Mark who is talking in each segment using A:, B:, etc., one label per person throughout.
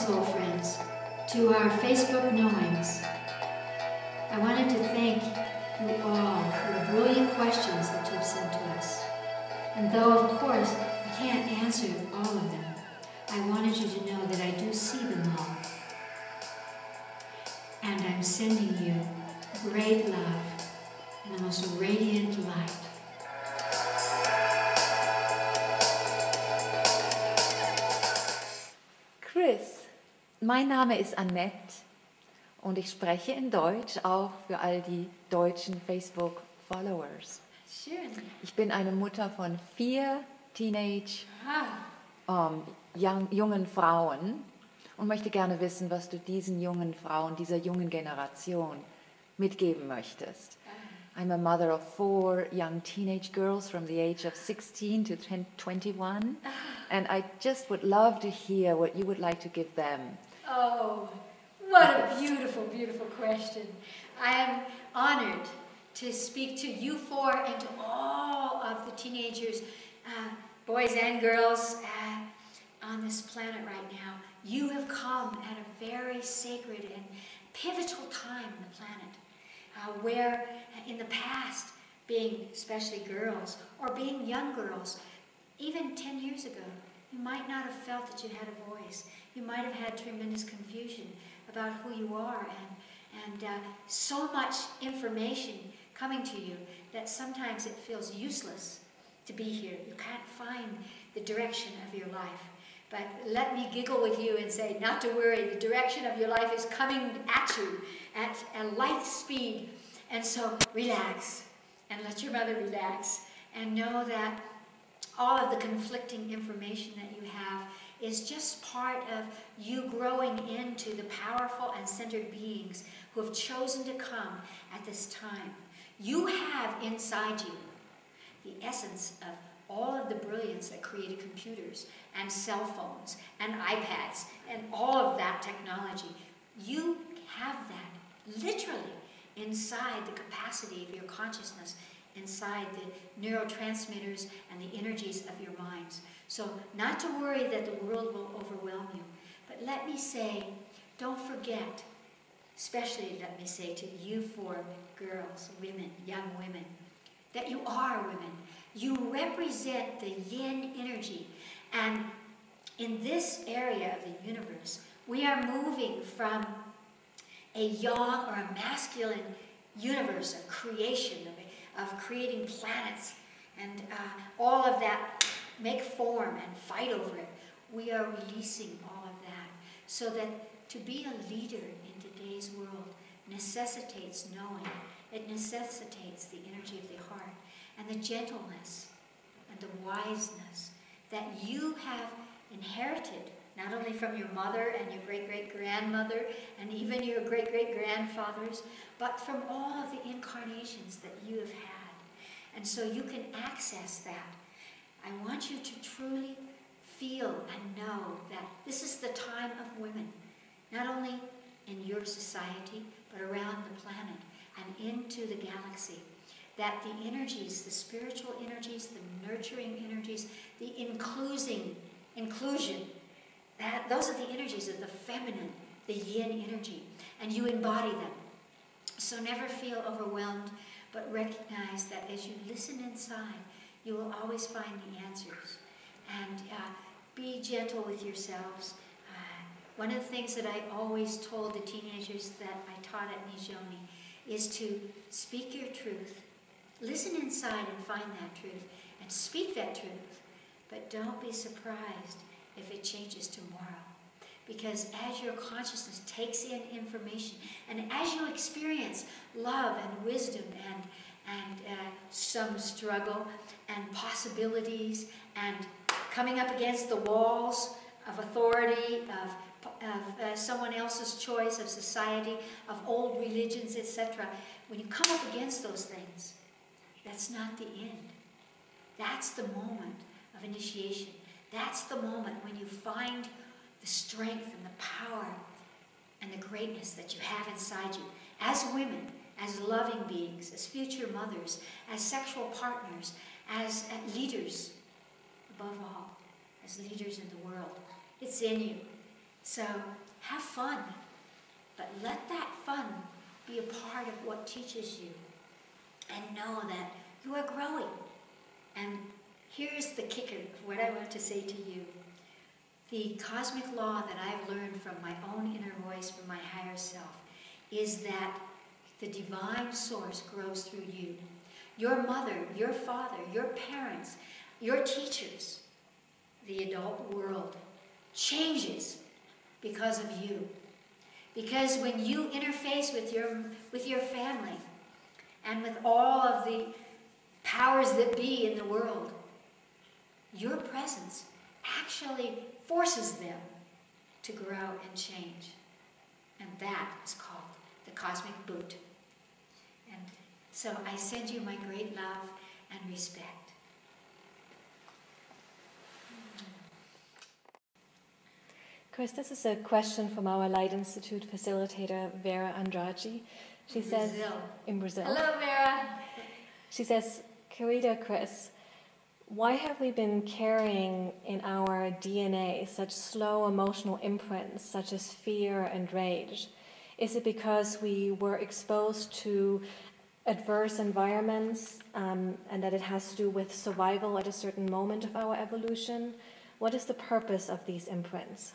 A: soul friends, to our Facebook Knowings. I wanted to thank you all for the brilliant questions that you've sent to us. And though, of course, I can't answer all of them, I wanted you to know that I do see them all. And I'm sending you great love and the most radiant light.
B: Chris, mein Name ist Annette und ich spreche in Deutsch, auch für all die deutschen Facebook-Followers.
A: Schön.
B: Ich bin eine Mutter von 4 jungen Frauen und möchte gerne wissen, was du diesen jungen Frauen, dieser jungen Generation mitgeben möchtest. I'm a mother of 4 young teenage girls from the age of 16 to 21, and I just would love to hear what you would like to give them.
A: Oh, what a beautiful, beautiful question. I am honored to speak to you 4 and to all of the teenagers, boys and girls on this planet right now. You have come at a very sacred and pivotal time on the planet. Where in the past, being especially girls, or being young girls, even 10 years ago, you might not have felt that you had a voice. You might have had tremendous confusion about who you are and so much information coming to you that sometimes it feels useless to be here. You can't find the direction of your life. But let me giggle with you and say, not to worry, the direction of your life is coming at you at a light speed. And so relax and let your mother relax and know that all of the conflicting information that you have is just part of you growing into the powerful and centered beings who have chosen to come at this time. You have inside you the essence of all of the brilliance that created computers and cell phones and iPads and all of that technology. You have that literally inside the capacity of your consciousness, inside the neurotransmitters and the energies of your minds. So not to worry that the world will overwhelm you, but let me say, don't forget, especially let me say to you 4 girls, women, young women, that you are women. You represent the yin energy, and in this area of the universe, we are moving from a yang or a masculine universe of creation, of creating planets, and all of that, make form and fight over it. We are releasing all of that, so that to be a leader in today's world necessitates knowing. It necessitates the energy of the heart, and the gentleness and the wiseness that you have inherited, not only from your mother and your great-great-grandmother and even your great-great-grandfathers, but from all of the incarnations that you have had. And so you can access that. I want you to truly feel and know that this is the time of women, not only in your society, but around the planet and into the galaxy. That the energies, the spiritual energies, the nurturing energies, the inclusion, those are the energies of the feminine, the yin energy, and you embody them. So never feel overwhelmed, but recognize that as you listen inside, you will always find the answers. And be gentle with yourselves. One of the things that I always told the teenagers that I taught at Nijoni is to speak your truth. Listen inside and find that truth, and speak that truth. But don't be surprised if it changes tomorrow. Because as your consciousness takes in information, and as you experience love and wisdom and some struggle and possibilities and coming up against the walls of authority, of someone else's choice, of society, of old religions, etc., when you come up against those things, that's not the end. That's the moment of initiation. That's the moment when you find the strength and the power and the greatness that you have inside you. As women, as loving beings, as future mothers, as sexual partners, as leaders, above all, as leaders in the world. It's in you. So have fun, but let that fun be a part of what teaches you, and know that you are growing. And here's the kicker of what I want to say to you. The cosmic law that I've learned from my own inner voice, from my higher self, is that the divine source grows through you. Your mother, your father, your parents, your teachers, the adult world changes because of you. Because when you interface with your family and with all of the powers that be in the world, your presence actually forces them to grow and change. And that is called the cosmic boot. And so I send you my great love and respect.
C: Chris, this is a question from our Light Institute facilitator, Vera Andrade. She says, in Brazil.
A: Hello, Vera.
C: She says, Querida Chris, why have we been carrying in our DNA such slow emotional imprints such as fear and rage? Is it because we were exposed to adverse environments and that it has to do with survival at a certain moment of our evolution? What is the purpose of these imprints?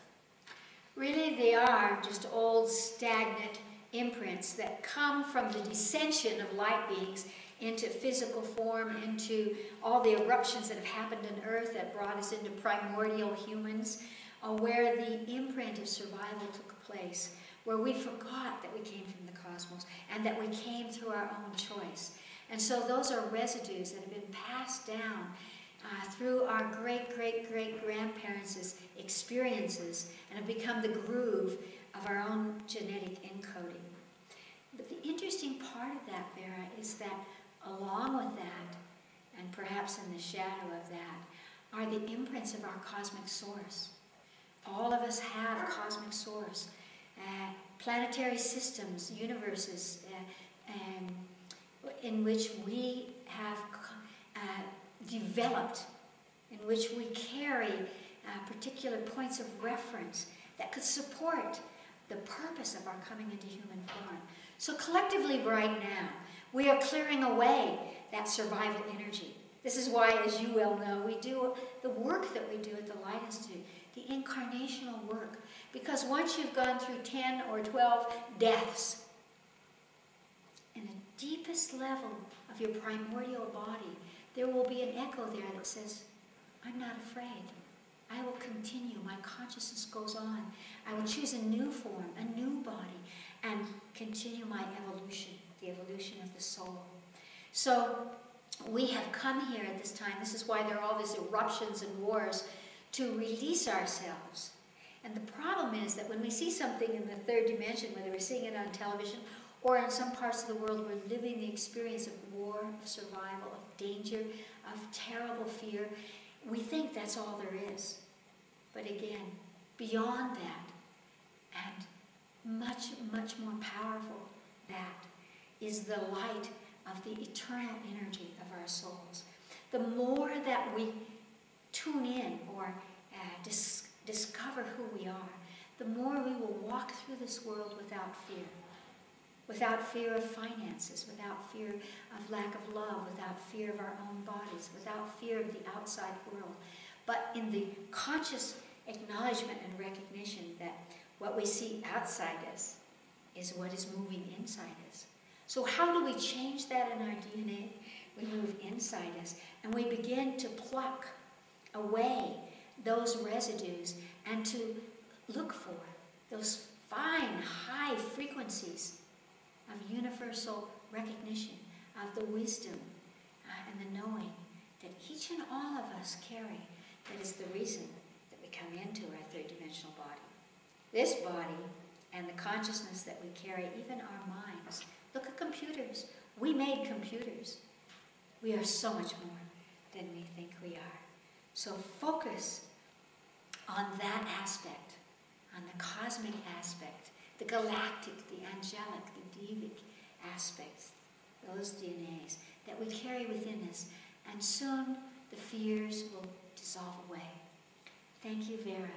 A: Really, they are just old, stagnant imprints that come from the descension of light beings into physical form, into all the eruptions that have happened on Earth that brought us into primordial humans, where the imprint of survival took place, where we forgot that we came from the cosmos and that we came through our own choice. And so those are residues that have been passed down through our great-great-great-grandparents' experiences and have become the groove of our own genetic encoding. But the interesting part of that, Vera, is that along with that, and perhaps in the shadow of that, are the imprints of our cosmic source. All of us have cosmic source. Planetary systems, universes, in which we have developed, in which we carry particular points of reference that could support the purpose of our coming into human form. So collectively right now, we are clearing away that survival energy. This is why, as you well know, we do the work that we do at the Light Institute, the incarnational work. Because once you've gone through 10 or 12 deaths, in the deepest level of your primordial body, there will be an echo there that says, I'm not afraid. I will continue. My consciousness goes on. I will choose a new form, a new body, and continue my evolution, the evolution of the soul. So we have come here at this time. This is why there are all these eruptions and wars, to release ourselves. And the problem is that when we see something in the third dimension, whether we're seeing it on television or in some parts of the world, we're living the experience of war, of survival, of danger, of terrible fear, we think that's all there is. But again, beyond that, and much, much more powerful that, is the light of the eternal energy of our souls. The more that we tune in or discover who we are, the more we will walk through this world without fear. Without fear of finances, without fear of lack of love, without fear of our own bodies, without fear of the outside world, but in the conscious acknowledgement and recognition that what we see outside us is what is moving inside us. So how do we change that in our DNA? We move inside us and we begin to pluck away those residues and to look for those fine, high frequencies of universal recognition, of the wisdom and the knowing that each and all of us carry. That is the reason that we come into our third dimensional body. This body and the consciousness that we carry, even our minds. Look at computers. We made computers. We are so much more than we think we are. So focus on that aspect, on the cosmic aspect, the galactic, the angelic, the devic aspects, those DNAs that we carry within us, and soon the fears will dissolve away. Thank you, Vera.